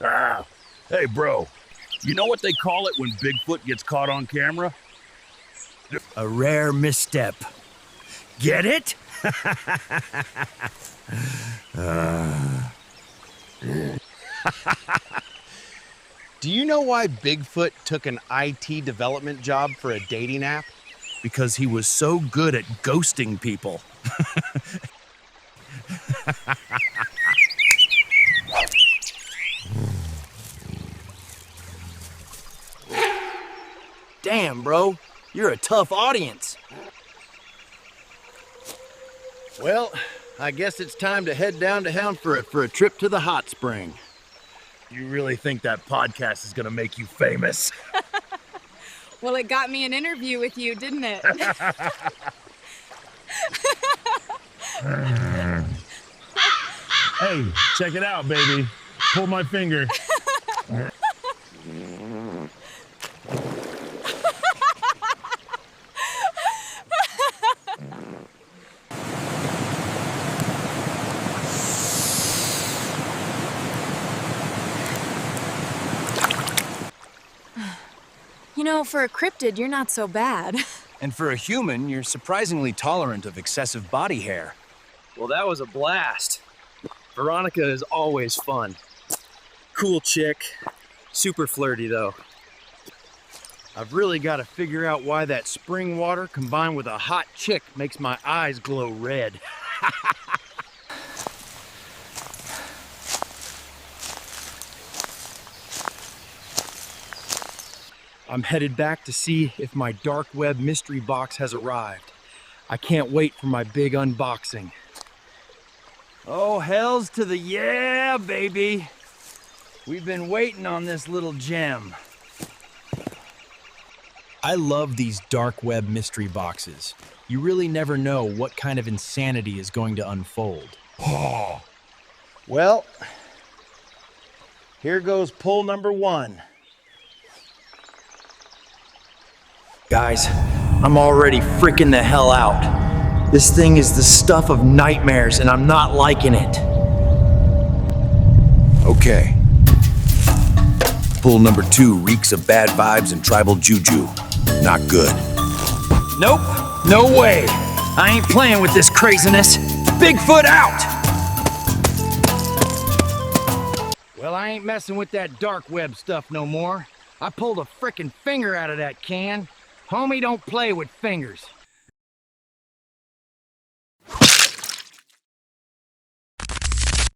Ah, hey, bro. You know what they call it when Bigfoot gets caught on camera? A rare misstep. Get it? Do you know why Bigfoot took an IT development job for a dating app? Because he was so good at ghosting people. Damn, bro. You're a tough audience. Well, I guess it's time to head down to town for a trip to the hot spring. You really think that podcast is gonna make you famous? Well, it got me an interview with you, didn't it? Hey, check it out, baby. Pull my finger. You know, for a cryptid, you're not so bad. And for a human, you're surprisingly tolerant of excessive body hair. Well, that was a blast. Veronica is always fun. Cool chick. Super flirty, though. I've really got to figure out why that spring water combined with a hot chick makes my eyes glow red. I'm headed back to see if my dark web mystery box has arrived. I can't wait for my big unboxing. Oh, hells to the yeah, baby. We've been waiting on this little gem. I love these dark web mystery boxes. You really never know what kind of insanity is going to unfold. Oh. Well, here goes pull number 1. Guys, I'm already freaking the hell out. This thing is the stuff of nightmares and I'm not liking it. Okay. Pull number 2 reeks of bad vibes and tribal juju. Not good. Nope, no way. I ain't playing with this craziness. Bigfoot out! Well, I ain't messing with that dark web stuff no more. I pulled a frickin' finger out of that can. Homie, don't play with fingers.